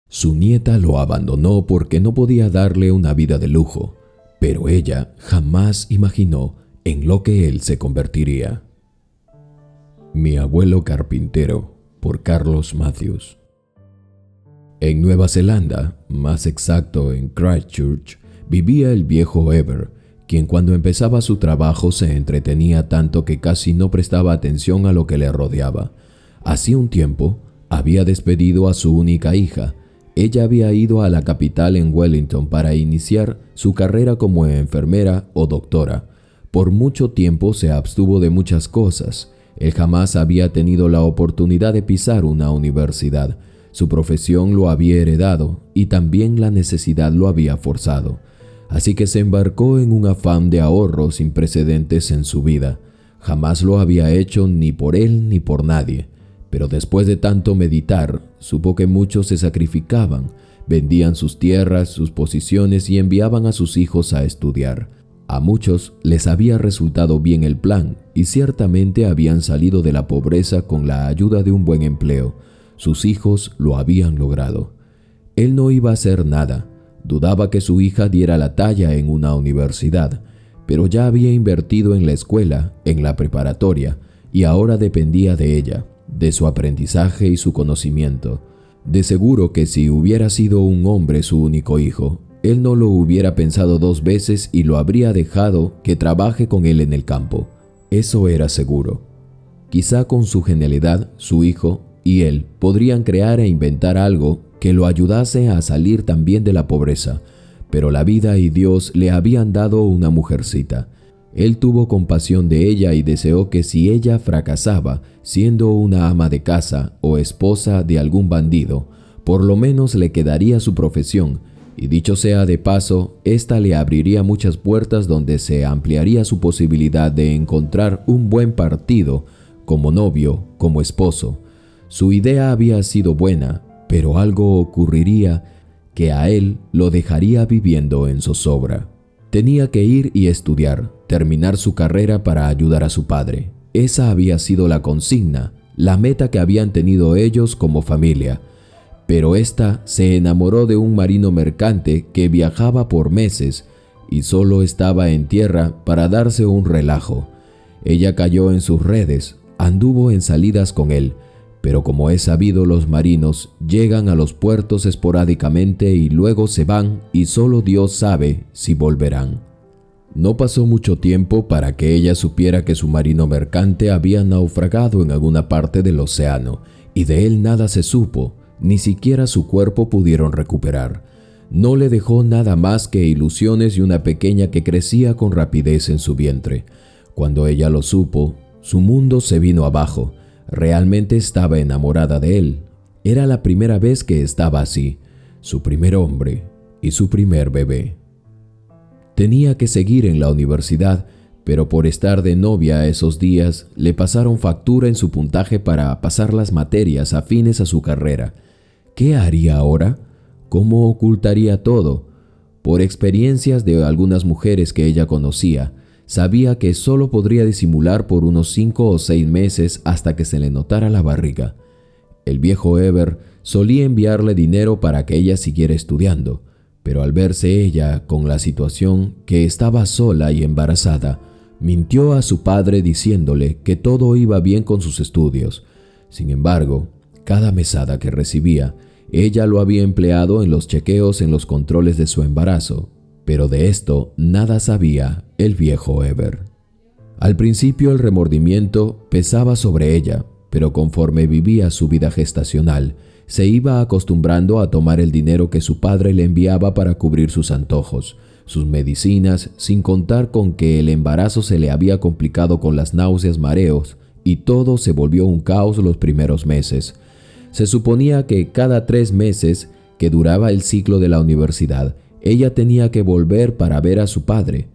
Su nieta lo abandonó porque no podía darle una vida de lujo, pero ella jamás imaginó en lo que él se convertiría. Mi abuelo carpintero, por Carlos Matthews. En Nueva Zelanda, más exacto en Christchurch, vivía el viejo Eber, quien cuando empezaba su trabajo se entretenía tanto que casi no prestaba atención a lo que le rodeaba. Hacía un tiempo, había despedido a su única hija. Ella había ido a la capital en Wellington para iniciar su carrera como enfermera o doctora. Por mucho tiempo se abstuvo de muchas cosas. Él jamás había tenido la oportunidad de pisar una universidad. Su profesión lo había heredado y también la necesidad lo había forzado. Así que se embarcó en un afán de ahorro sin precedentes en su vida. Jamás lo había hecho ni por él ni por nadie. Pero después de tanto meditar, supo que muchos se sacrificaban, vendían sus tierras, sus posiciones y enviaban a sus hijos a estudiar. A muchos les había resultado bien el plan y ciertamente habían salido de la pobreza con la ayuda de un buen empleo. Sus hijos lo habían logrado. Él no iba a hacer nada. Dudaba que su hija diera la talla en una universidad, pero ya había invertido en la escuela, en la preparatoria, y ahora dependía de ella, de su aprendizaje y su conocimiento. De seguro que si hubiera sido un hombre su único hijo, él no lo hubiera pensado dos veces y lo habría dejado que trabaje con él en el campo. Eso era seguro. Quizá con su genialidad, su hijo y él podrían crear e inventar algo que lo ayudase a salir también de la pobreza, pero la vida y Dios le habían dado una mujercita. Él tuvo compasión de ella y deseó que si ella fracasaba siendo una ama de casa o esposa de algún bandido, por lo menos le quedaría su profesión, y dicho sea de paso, esta le abriría muchas puertas donde se ampliaría su posibilidad de encontrar un buen partido como novio, como esposo. Su idea había sido buena, pero algo ocurriría que a él lo dejaría viviendo en zozobra. Tenía que ir y estudiar, terminar su carrera para ayudar a su padre. Esa había sido la consigna, la meta que habían tenido ellos como familia. Pero ésta se enamoró de un marino mercante que viajaba por meses y solo estaba en tierra para darse un relajo. Ella cayó en sus redes, anduvo en salidas con él, pero como es sabido, los marinos llegan a los puertos esporádicamente y luego se van y solo Dios sabe si volverán. No pasó mucho tiempo para que ella supiera que su marino mercante había naufragado en alguna parte del océano y de él nada se supo, ni siquiera su cuerpo pudieron recuperar. No le dejó nada más que ilusiones y una pequeña que crecía con rapidez en su vientre. Cuando ella lo supo, su mundo se vino abajo. Realmente estaba enamorada de él. Era la primera vez que estaba así, su primer hombre y su primer bebé. Tenía que seguir en la universidad, pero por estar de novia esos días, le pasaron factura en su puntaje para pasar las materias afines a su carrera. ¿Qué haría ahora? ¿Cómo ocultaría todo? Por experiencias de algunas mujeres que ella conocía, sabía que solo podría disimular por unos 5 o 6 meses hasta que se le notara la barriga. El viejo Eber solía enviarle dinero para que ella siguiera estudiando, pero al verse ella con la situación que estaba sola y embarazada, mintió a su padre diciéndole que todo iba bien con sus estudios. Sin embargo, cada mesada que recibía, ella lo había empleado en los chequeos en los controles de su embarazo. Pero de esto nada sabía el viejo Eber. Al principio el remordimiento pesaba sobre ella, pero conforme vivía su vida gestacional, se iba acostumbrando a tomar el dinero que su padre le enviaba para cubrir sus antojos, sus medicinas, sin contar con que el embarazo se le había complicado con las náuseas, mareos, y todo se volvió un caos los primeros meses. Se suponía que cada 3 meses que duraba el ciclo de la universidad, ella tenía que volver para ver a su padre,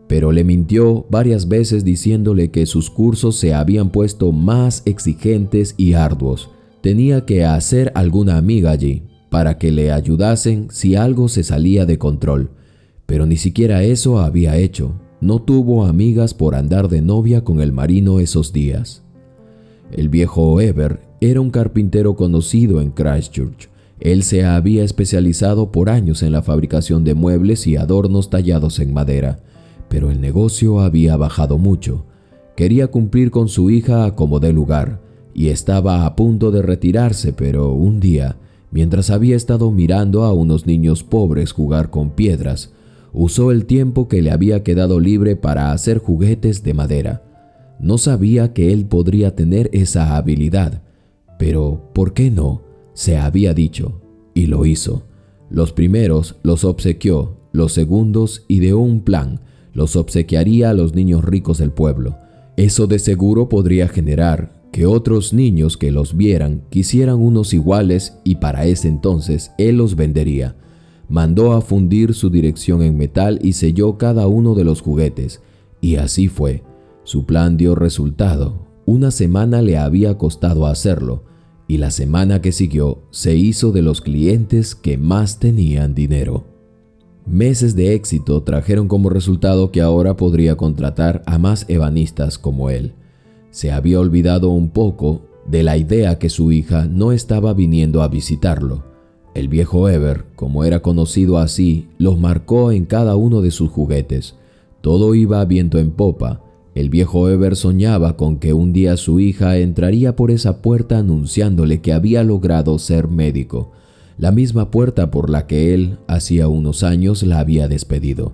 pero le mintió varias veces diciéndole que sus cursos se habían puesto más exigentes y arduos. Tenía que hacer alguna amiga allí para que le ayudasen si algo se salía de control, pero ni siquiera eso había hecho. No tuvo amigas por andar de novia con el marino esos días. El viejo Eber era un carpintero conocido en Christchurch. Él se había especializado por años en la fabricación de muebles y adornos tallados en madera, pero el negocio había bajado mucho. Quería cumplir con su hija a como dé lugar, y estaba a punto de retirarse, pero un día, mientras había estado mirando a unos niños pobres jugar con piedras, usó el tiempo que le había quedado libre para hacer juguetes de madera. No sabía que él podría tener esa habilidad, pero ¿por qué no?, se había dicho, y lo hizo. Los primeros los obsequió, los segundos ideó un plan, los obsequiaría a los niños ricos del pueblo. Eso de seguro podría generar que otros niños que los vieran quisieran unos iguales y para ese entonces él los vendería. Mandó a fundir su dirección en metal y selló cada uno de los juguetes, y así fue. Su plan dio resultado. Una semana le había costado hacerlo, y la semana que siguió se hizo de los clientes que más tenían dinero. Meses de éxito trajeron como resultado que ahora podría contratar a más ebanistas como él. Se había olvidado un poco de la idea que su hija no estaba viniendo a visitarlo. El viejo Eber, como era conocido así, los marcó en cada uno de sus juguetes. Todo iba viento en popa. El viejo Eber soñaba con que un día su hija entraría por esa puerta anunciándole que había logrado ser médico, la misma puerta por la que él hacía unos años la había despedido.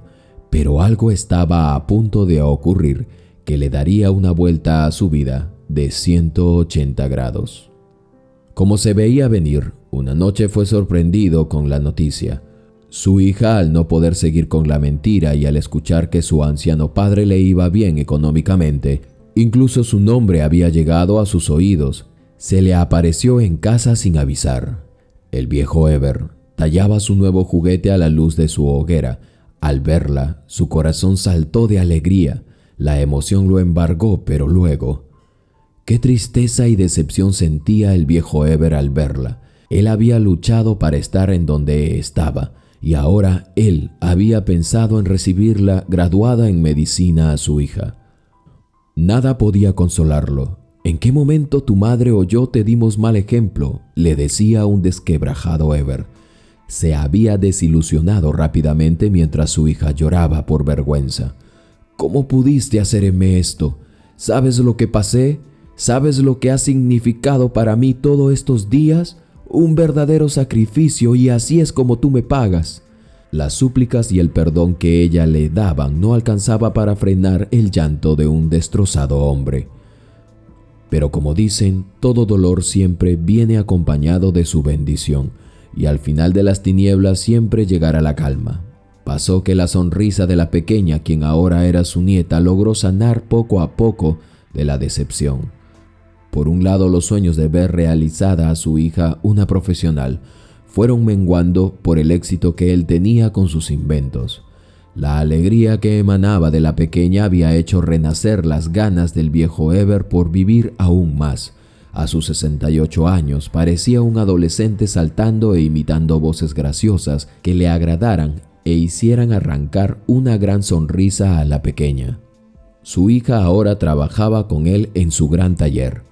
Pero algo estaba a punto de ocurrir que le daría una vuelta a su vida de 180 grados. Como se veía venir, una noche fue sorprendido con la noticia. Su hija, al no poder seguir con la mentira y al escuchar que su anciano padre le iba bien económicamente, incluso su nombre había llegado a sus oídos, se le apareció en casa sin avisar. El viejo Eber tallaba su nuevo juguete a la luz de su hoguera. Al verla, su corazón saltó de alegría. La emoción lo embargó, pero luego, qué tristeza y decepción sentía el viejo Eber al verla. Él había luchado para estar en donde estaba, y ahora él había pensado en recibirla graduada en medicina a su hija. Nada podía consolarlo. ¿En qué momento tu madre o yo te dimos mal ejemplo?, le decía un desquebrajado Eber. Se había desilusionado rápidamente mientras su hija lloraba por vergüenza. ¿Cómo pudiste hacerme esto? ¿Sabes lo que pasé? ¿Sabes lo que ha significado para mí todos estos días? Un verdadero sacrificio, y así es como tú me pagas. Las súplicas y el perdón que ella le daban no alcanzaba para frenar el llanto de un destrozado hombre. Pero como dicen, todo dolor siempre viene acompañado de su bendición, y al final de las tinieblas siempre llegará la calma. Pasó que la sonrisa de la pequeña, quien ahora era su nieta, logró sanar poco a poco de la decepción. Por un lado, los sueños de ver realizada a su hija una profesional fueron menguando por el éxito que él tenía con sus inventos. La alegría que emanaba de la pequeña había hecho renacer las ganas del viejo Eber por vivir aún más. A sus 68 años parecía un adolescente saltando e imitando voces graciosas que le agradaran e hicieran arrancar una gran sonrisa a la pequeña. Su hija ahora trabajaba con él en su gran taller.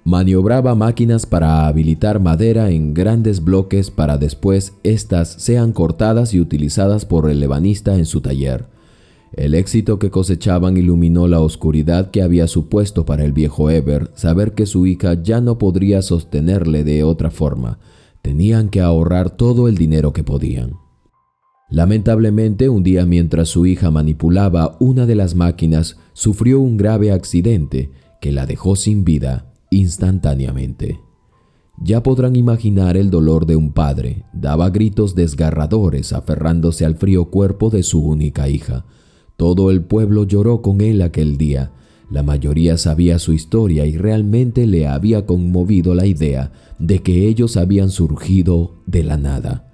Maniobraba máquinas para habilitar madera en grandes bloques para después éstas sean cortadas y utilizadas por el ebanista en su taller. El éxito que cosechaban iluminó la oscuridad que había supuesto para el viejo Eber saber que su hija ya no podría sostenerle de otra forma. Tenían que ahorrar todo el dinero que podían. Lamentablemente, un día mientras su hija manipulaba una de las máquinas, sufrió un grave accidente que la dejó sin vida instantáneamente. Ya podrán imaginar el dolor de un padre. Daba gritos desgarradores aferrándose al frío cuerpo de su única hija. Todo el pueblo lloró con él aquel día. La mayoría sabía su historia y realmente le había conmovido la idea de que ellos habían surgido de la nada.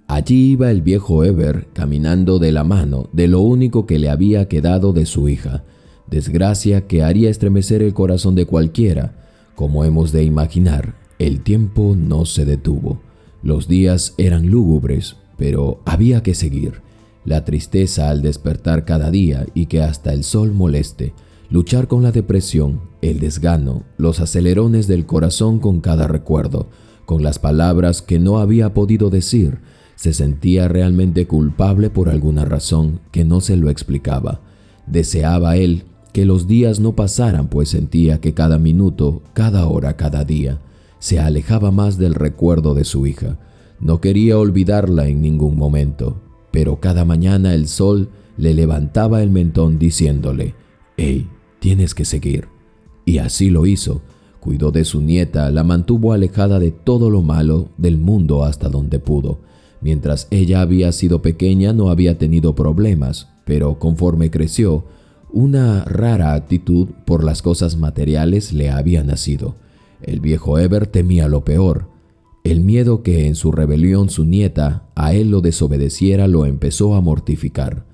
Allí iba el viejo Eber caminando de la mano de lo único que le había quedado de su hija. Desgracia que haría estremecer el corazón de cualquiera. Como hemos de imaginar, el tiempo no se detuvo. Los días eran lúgubres, pero había que seguir. La tristeza al despertar cada día y que hasta el sol moleste. Luchar con la depresión, el desgano, los acelerones del corazón con cada recuerdo. con las palabras que no había podido decir. Se sentía realmente culpable por alguna razón que no se lo explicaba. Deseaba él que los días no pasaran, pues sentía que cada minuto, cada hora, cada día, se alejaba más del recuerdo de su hija. No quería olvidarla en ningún momento, pero cada mañana el sol le levantaba el mentón diciéndole: «Hey, tienes que seguir». Y así lo hizo. Cuidó de su nieta, la mantuvo alejada de todo lo malo del mundo hasta donde pudo. Mientras ella había sido pequeña no había tenido problemas, pero conforme creció, una rara actitud por las cosas materiales le había nacido. El viejo Eber temía lo peor. El miedo que en su rebelión su nieta a él lo desobedeciera lo empezó a mortificar.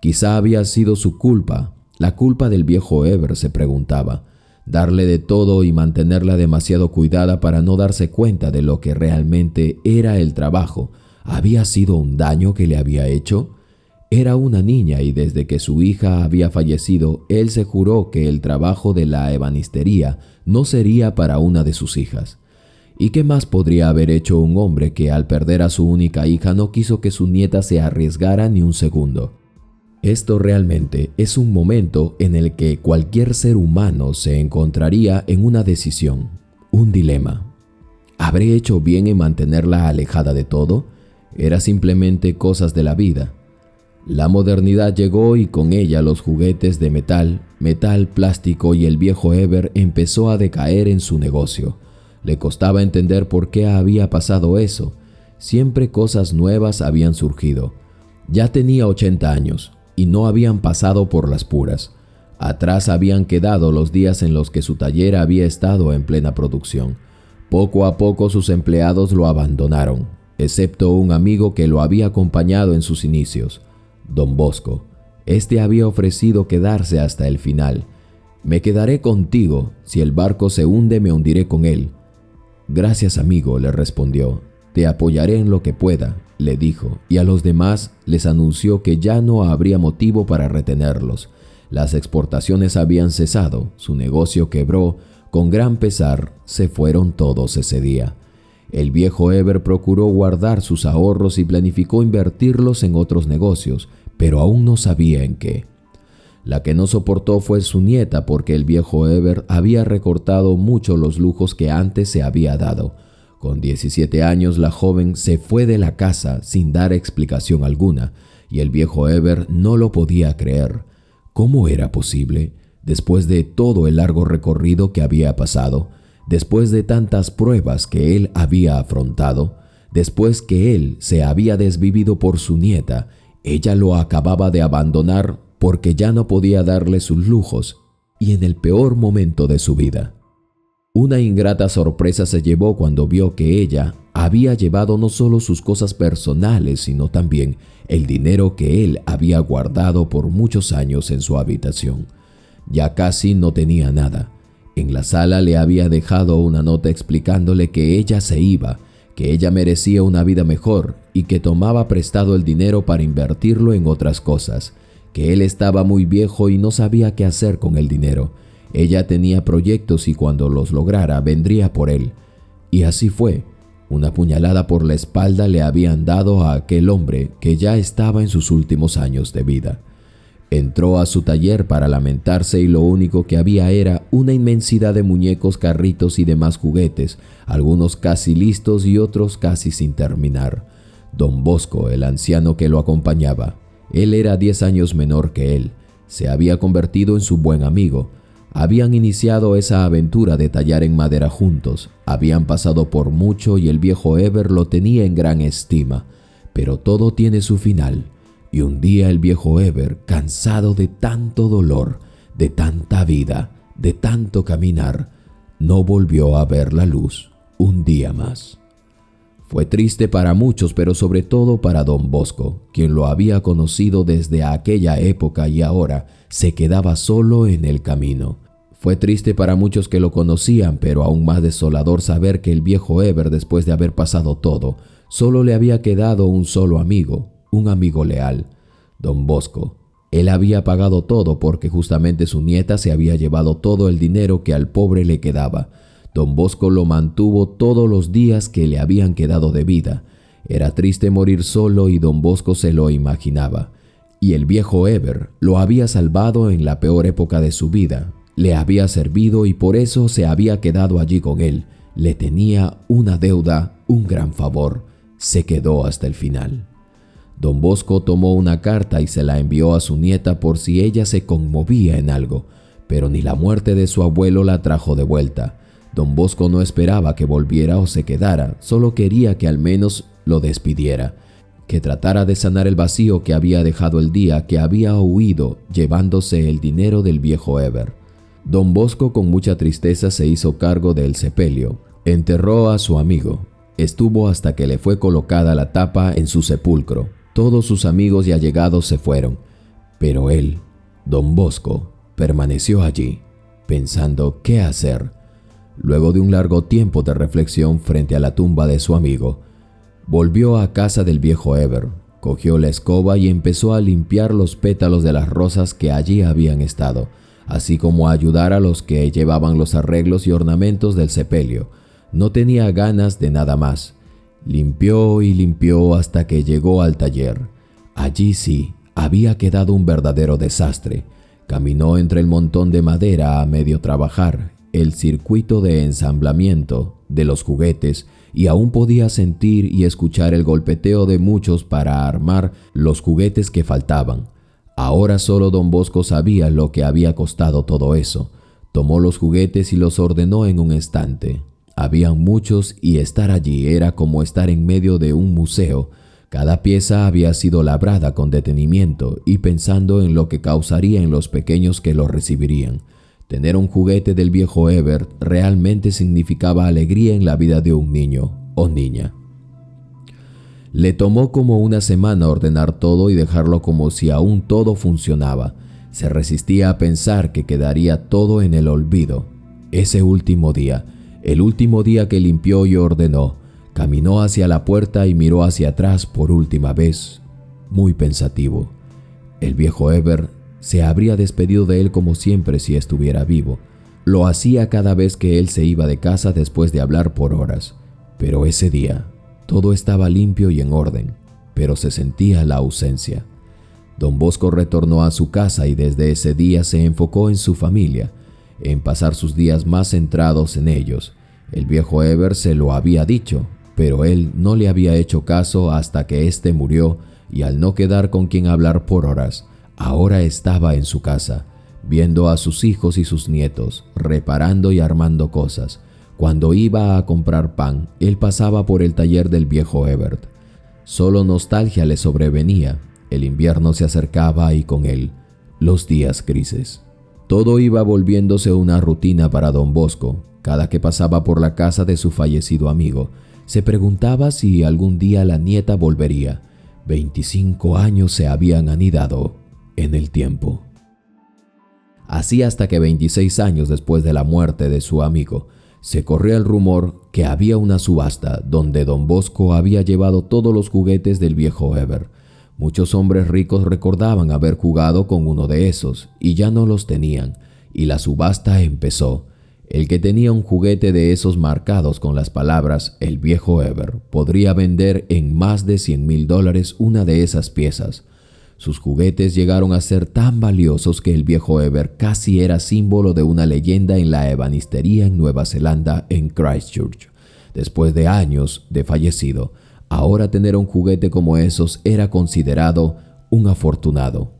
Quizá había sido su culpa, la culpa del viejo Eber, se preguntaba. Darle de todo y mantenerla demasiado cuidada para no darse cuenta de lo que realmente era el trabajo. ¿Había sido un daño que le había hecho? Era una niña y desde que su hija había fallecido, él se juró que el trabajo de la ebanistería no sería para una de sus hijas. ¿Y qué más podría haber hecho un hombre que al perder a su única hija no quiso que su nieta se arriesgara ni un segundo? Esto realmente es un momento en el que cualquier ser humano se encontraría en una decisión, un dilema. ¿Habré hecho bien en mantenerla alejada de todo? Era simplemente cosas de la vida. La modernidad llegó y con ella los juguetes de metal, plástico, y el viejo Eber empezó a decaer en su negocio. Le costaba entender por qué había pasado eso. Siempre cosas nuevas habían surgido. Ya tenía 80 años y no habían pasado por las puras. Atrás habían quedado los días en los que su taller había estado en plena producción. Poco a poco sus empleados lo abandonaron, excepto un amigo que lo había acompañado en sus inicios, Don Bosco. Este había ofrecido quedarse hasta el final. «Me quedaré contigo. Si el barco se hunde, me hundiré con él». «Gracias, amigo», le respondió. «Te apoyaré en lo que pueda», le dijo, y a los demás les anunció que ya no habría motivo para retenerlos. Las exportaciones habían cesado, su negocio quebró. Con gran pesar se fueron todos ese día. El viejo Eber procuró guardar sus ahorros y planificó invertirlos en otros negocios, pero aún no sabía en qué. La que no soportó fue su nieta, porque el viejo Eber había recortado mucho los lujos que antes se había dado. Con 17 años la joven se fue de la casa sin dar explicación alguna, y el viejo Eber no lo podía creer. ¿Cómo era posible? Después de todo el largo recorrido que había pasado, después de tantas pruebas que él había afrontado, después que él se había desvivido por su nieta, ella lo acababa de abandonar porque ya no podía darle sus lujos, y en el peor momento de su vida. Una ingrata sorpresa se llevó cuando vio que ella había llevado no solo sus cosas personales, sino también el dinero que él había guardado por muchos años en su habitación. Ya casi no tenía nada. En la sala le había dejado una nota explicándole que ella se iba, que ella merecía una vida mejor y que tomaba prestado el dinero para invertirlo en otras cosas, que él estaba muy viejo y no sabía qué hacer con el dinero. Ella tenía proyectos y cuando los lograra vendría por él. Y así fue. Una puñalada por la espalda le habían dado a aquel hombre que ya estaba en sus últimos años de vida. Entró a su taller para lamentarse y lo único que había era una inmensidad de muñecos, carritos y demás juguetes, algunos casi listos y otros casi sin terminar. Don Bosco, el anciano que lo acompañaba, él era 10 años menor que él, se había convertido en su buen amigo. Habían iniciado esa aventura de tallar en madera juntos, habían pasado por mucho y el viejo Eber lo tenía en gran estima, pero todo tiene su final. Y un día el viejo Eber, cansado de tanto dolor, de tanta vida, de tanto caminar, no volvió a ver la luz un día más. Fue triste para muchos, pero sobre todo para Don Bosco, quien lo había conocido desde aquella época y ahora se quedaba solo en el camino. Fue triste para muchos que lo conocían, pero aún más desolador saber que el viejo Eber, después de haber pasado todo, solo le había quedado un solo amigo, un amigo leal, Don Bosco. Él había pagado todo porque justamente su nieta se había llevado todo el dinero que al pobre le quedaba. Don Bosco lo mantuvo todos los días que le habían quedado de vida. Era triste morir solo y don Bosco se lo imaginaba. Y el viejo Eber lo había salvado en la peor época de su vida. Le había servido y por eso se había quedado allí con él. Le tenía una deuda, un gran favor. Se quedó hasta el final. Don Bosco tomó una carta y se la envió a su nieta por si ella se conmovía en algo, pero ni la muerte de su abuelo la trajo de vuelta. Don Bosco no esperaba que volviera o se quedara, solo quería que al menos lo despidiera, que tratara de sanar el vacío que había dejado el día que había huido llevándose el dinero del viejo Eber. Don Bosco con mucha tristeza se hizo cargo del sepelio, enterró a su amigo, estuvo hasta que le fue colocada la tapa en su sepulcro. Todos sus amigos y allegados se fueron, pero él, don Bosco, permaneció allí, pensando qué hacer. Luego de un largo tiempo de reflexión frente a la tumba de su amigo, volvió a casa del viejo Eber, cogió la escoba y empezó a limpiar los pétalos de las rosas que allí habían estado, así como a ayudar a los que llevaban los arreglos y ornamentos del sepelio. No tenía ganas de nada más. Limpió y limpió hasta que llegó al taller. Allí sí, había quedado un verdadero desastre. Caminó entre el montón de madera a medio trabajar, el circuito de ensamblamiento de los juguetes, y aún podía sentir y escuchar el golpeteo de muchos para armar los juguetes que faltaban. Ahora solo don Bosco sabía lo que había costado todo eso. Tomó los juguetes y los ordenó en un estante. Habían muchos y estar allí era como estar en medio de un museo. Cada pieza había sido labrada con detenimiento y pensando en lo que causaría en los pequeños que lo recibirían. Tener un juguete del viejo Eber realmente significaba alegría en la vida de un niño o niña. Le tomó como una semana ordenar todo y dejarlo como si aún todo funcionaba. Se resistía a pensar que quedaría todo en el olvido. Ese último día, el último día que limpió y ordenó, caminó hacia la puerta y miró hacia atrás por última vez, muy pensativo. El viejo Eber se habría despedido de él como siempre si estuviera vivo. Lo hacía cada vez que él se iba de casa después de hablar por horas. Pero ese día, todo estaba limpio y en orden, pero se sentía la ausencia. Don Bosco retornó a su casa y desde ese día se enfocó en su familia, en pasar sus días más centrados en ellos. El viejo Eber se lo había dicho, pero él no le había hecho caso hasta que éste murió y al no quedar con quien hablar por horas, ahora estaba en su casa, viendo a sus hijos y sus nietos, reparando y armando cosas. Cuando iba a comprar pan, él pasaba por el taller del viejo Ebert. Solo nostalgia le sobrevenía. El invierno se acercaba y con él, los días grises. Todo iba volviéndose una rutina para don Bosco. Cada que pasaba por la casa de su fallecido amigo, se preguntaba si algún día la nieta volvería. 25 años se habían anidado en el tiempo. Así hasta que 26 años después de la muerte de su amigo, se corría el rumor que había una subasta donde don Bosco había llevado todos los juguetes del viejo Eber. Muchos hombres ricos recordaban haber jugado con uno de esos y ya no los tenían, y la subasta empezó. El que tenía un juguete de esos marcados con las palabras «El viejo Eber» podría vender en más de $100,000 una de esas piezas. Sus juguetes llegaron a ser tan valiosos que el viejo Eber casi era símbolo de una leyenda en la ebanistería en Nueva Zelanda, en Christchurch. Después de años de fallecido, ahora tener un juguete como esos era considerado un afortunado.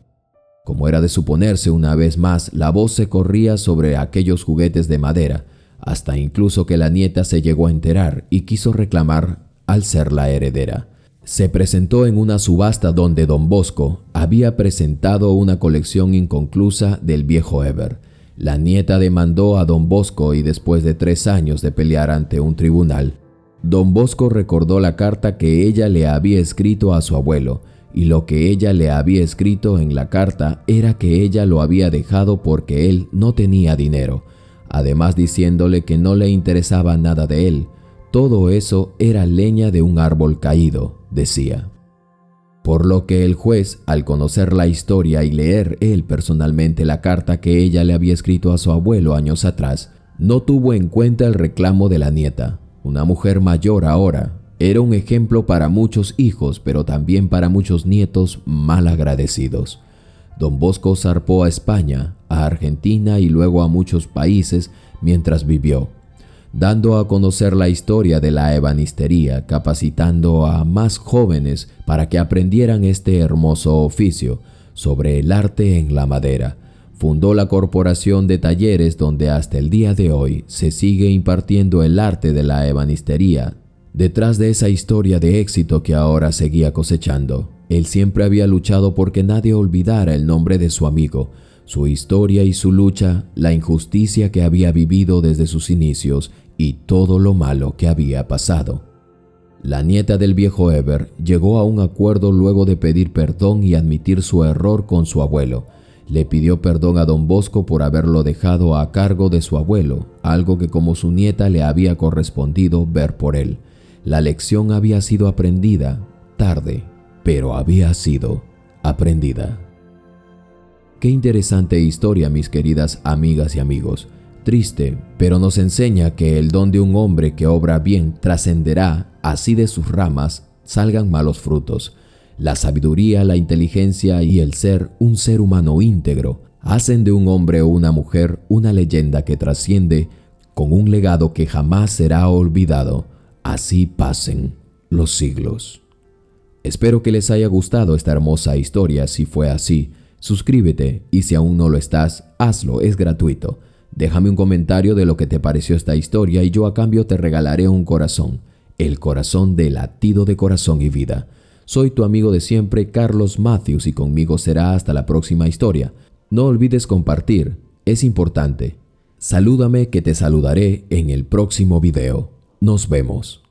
Como era de suponerse, una vez más, la voz se corría sobre aquellos juguetes de madera, hasta incluso que la nieta se llegó a enterar y quiso reclamar al ser la heredera. Se presentó en una subasta donde don Bosco había presentado una colección inconclusa del viejo Eber. La nieta demandó a don Bosco y después de 3 años de pelear ante un tribunal, don Bosco recordó la carta que ella le había escrito a su abuelo, y lo que ella le había escrito en la carta era que ella lo había dejado porque él no tenía dinero, además diciéndole que no le interesaba nada de él. Todo eso era leña de un árbol caído, decía. Por lo que el juez, al conocer la historia y leer él personalmente la carta que ella le había escrito a su abuelo años atrás, No tuvo en cuenta el reclamo de la nieta, una mujer mayor ahora. Era un ejemplo para muchos hijos, pero también para muchos nietos mal agradecidos. Don Bosco zarpó a España, a Argentina y luego a muchos países mientras vivió, dando a conocer la historia de la ebanistería, capacitando a más jóvenes para que aprendieran este hermoso oficio sobre el arte en la madera. Fundó la corporación de talleres donde hasta el día de hoy se sigue impartiendo el arte de la ebanistería. Detrás de esa historia de éxito que ahora seguía cosechando, él siempre había luchado porque nadie olvidara el nombre de su amigo, su historia y su lucha, la injusticia que había vivido desde sus inicios y todo lo malo que había pasado. La nieta del viejo Eber llegó a un acuerdo luego de pedir perdón y admitir su error con su abuelo. Le pidió perdón a don Bosco por haberlo dejado a cargo de su abuelo, algo que como su nieta le había correspondido ver por él. La lección había sido aprendida, tarde, pero había sido aprendida. Qué interesante historia, mis queridas amigas y amigos. Triste, pero nos enseña que el don de un hombre que obra bien trascenderá, así de sus ramas salgan malos frutos. La sabiduría, la inteligencia y el ser un ser humano íntegro hacen de un hombre o una mujer una leyenda que trasciende con un legado que jamás será olvidado, así pasen los siglos. Espero que les haya gustado esta hermosa historia. Si fue así, suscríbete y si aún no lo estás, hazlo, es gratuito. Déjame un comentario de lo que te pareció esta historia y yo a cambio te regalaré un corazón, el corazón de Latido de Corazón y Vida. Soy tu amigo de siempre, Carlos Matthews, y conmigo será hasta la próxima historia. No olvides compartir, es importante. Salúdame que te saludaré en el próximo video. Nos vemos.